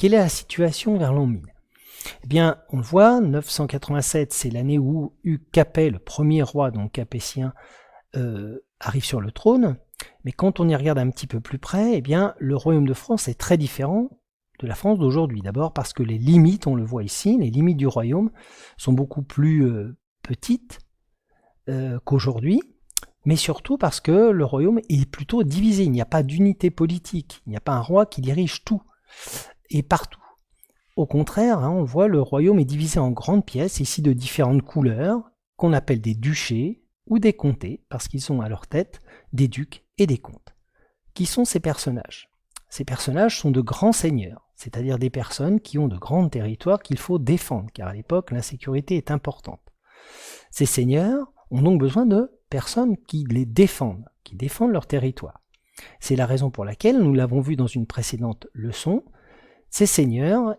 quelle est la situation vers l'an 1000? Eh bien, on le voit, 987, c'est l'année où Hugues Capet, le premier roi donc capétien, arrive sur le trône. Mais quand on y regarde un petit peu plus près, eh bien, le royaume de France est très différent de la France d'aujourd'hui. D'abord parce que les limites, on le voit ici, les limites du royaume sont beaucoup plus petites qu'aujourd'hui, mais surtout parce que le royaume est plutôt divisé. Il n'y a pas d'unité politique, il n'y a pas un roi qui dirige tout et partout. Au contraire, on voit le royaume est divisé en grandes pièces, ici de différentes couleurs, qu'on appelle des duchés ou des comtés, parce qu'ils ont à leur tête des ducs et des comtes. Qui sont ces personnages? Ces personnages sont de grands seigneurs, c'est-à-dire des personnes qui ont de grands territoires qu'il faut défendre, car à l'époque, l'insécurité est importante. Ces seigneurs ont donc besoin de personnes qui les défendent, qui défendent leur territoire. C'est la raison pour laquelle, nous l'avons vu dans une précédente leçon, ces seigneurs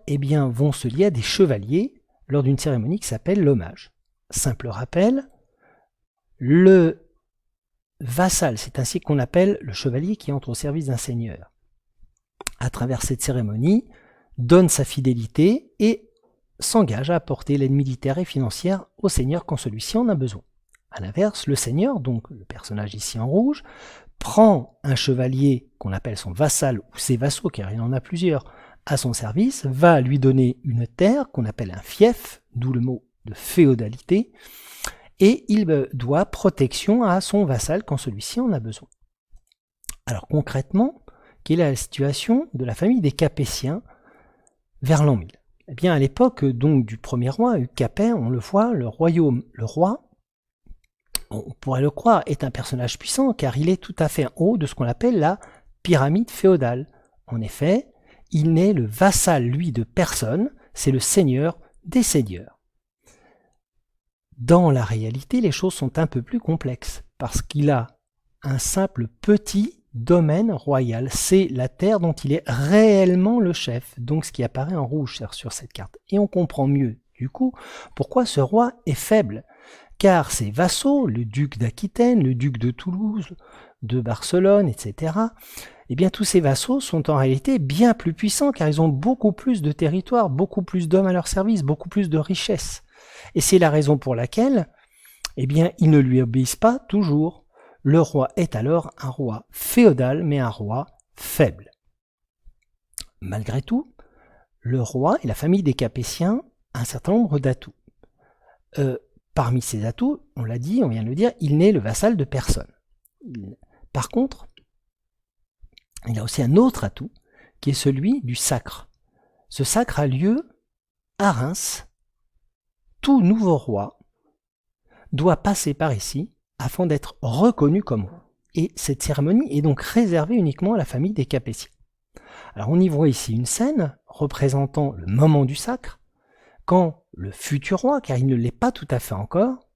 vont se lier à des chevaliers lors d'une cérémonie qui s'appelle l'hommage. Simple rappel, le vassal, c'est ainsi qu'on appelle le chevalier qui entre au service d'un seigneur. À travers cette cérémonie, donne sa fidélité et s'engage à apporter l'aide militaire et financière au seigneur quand celui-ci en a besoin. A l'inverse, le seigneur, donc le personnage ici en rouge, prend un chevalier qu'on appelle son vassal ou ses vassaux, car il en a plusieurs, à son service, va lui donner une terre qu'on appelle un fief, d'où le mot de féodalité, et il doit protection à son vassal quand celui-ci en a besoin. Alors concrètement, quelle est la situation de la famille des Capétiens vers l'an 1000? Eh bien à l'époque donc du premier roi, Hugues Capet, on le voit, le roi, on pourrait le croire, est un personnage puissant car il est tout à fait en haut de ce qu'on appelle la pyramide féodale. En effet, il n'est le vassal, lui, de personne, c'est le seigneur des seigneurs. Dans la réalité, les choses sont un peu plus complexes, parce qu'il a un simple petit domaine royal. C'est la terre dont il est réellement le chef, donc ce qui apparaît en rouge sur cette carte. Et on comprend mieux, du coup, pourquoi ce roi est faible. Car ses vassaux, le duc d'Aquitaine, le duc de Toulouse, de Barcelone, etc., eh bien tous ces vassaux sont en réalité bien plus puissants car ils ont beaucoup plus de territoire, beaucoup plus d'hommes à leur service, beaucoup plus de richesses. Et c'est la raison pour laquelle eh bien, ils ne lui obéissent pas toujours. Le roi est alors un roi féodal, mais un roi faible. Malgré tout, le roi et la famille des Capétiens ont un certain nombre d'atouts. Parmi ces atouts, on l'a dit, on vient de le dire, il n'est le vassal de personne. Par contre, il a aussi un autre atout, qui est celui du sacre. Ce sacre a lieu à Reims. Tout nouveau roi doit passer par ici afin d'être reconnu comme roi. Et cette cérémonie est donc réservée uniquement à la famille des Capétiens. Alors on y voit ici une scène représentant le moment du sacre, quand le futur roi, car il ne l'est pas tout à fait encore,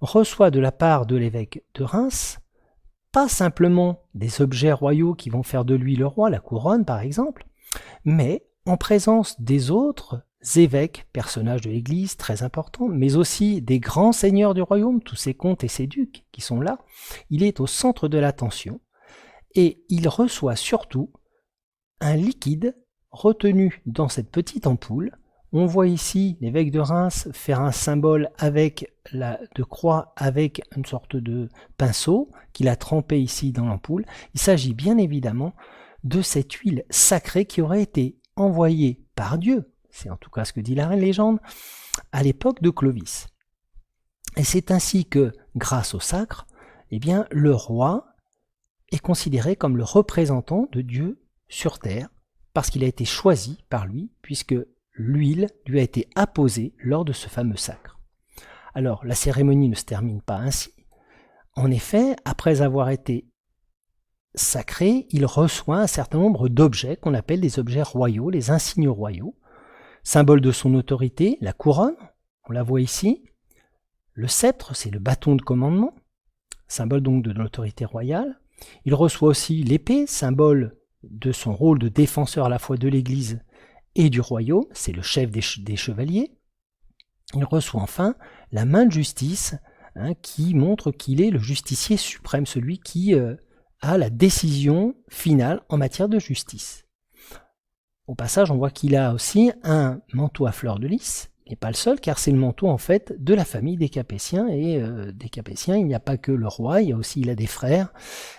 reçoit de la part de l'évêque de Reims pas simplement des objets royaux qui vont faire de lui le roi, la couronne par exemple, mais en présence des autres évêques, personnages de l'Église très importants, mais aussi des grands seigneurs du royaume, tous ces comtes et ces ducs qui sont là, il est au centre de l'attention et il reçoit surtout un liquide retenu dans cette petite ampoule. On voit ici l'évêque de Reims faire un symbole de croix avec une sorte de pinceau qu'il a trempé ici dans l'ampoule. Il s'agit bien évidemment de cette huile sacrée qui aurait été envoyée par Dieu, c'est en tout cas ce que dit la légende, à l'époque de Clovis. Et c'est ainsi que, grâce au sacre, eh bien, le roi est considéré comme le représentant de Dieu sur terre, parce qu'il a été choisi par lui, puisque l'huile lui a été apposée lors de ce fameux sacre. Alors, la cérémonie ne se termine pas ainsi. En effet, après avoir été sacré, il reçoit un certain nombre d'objets qu'on appelle des objets royaux, les insignes royaux, symbole de son autorité, la couronne, on la voit ici, le sceptre, c'est le bâton de commandement, symbole donc de l'autorité royale. Il reçoit aussi l'épée, symbole de son rôle de défenseur à la fois de l'Église et du royaume, c'est le chef des chevaliers. Il reçoit enfin la main de justice, qui montre qu'il est le justicier suprême, celui qui a la décision finale en matière de justice. Au passage, on voit qu'il a aussi un manteau à fleurs de lys. Il n'est pas le seul, car c'est le manteau en fait de la famille des Capétiens. Et des Capétiens, il n'y a pas que le roi, il a des frères,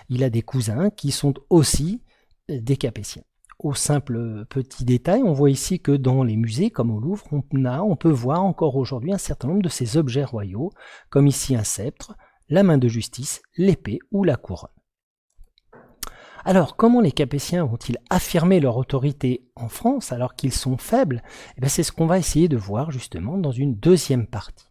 il a des cousins qui sont aussi des Capétiens. Au simple petit détail, on voit ici que dans les musées, comme au Louvre, on peut voir encore aujourd'hui un certain nombre de ces objets royaux, comme ici un sceptre, la main de justice, l'épée ou la couronne. Alors, comment les Capétiens vont-ils affirmer leur autorité en France alors qu'ils sont faibles? C'est ce qu'on va essayer de voir justement dans une deuxième partie.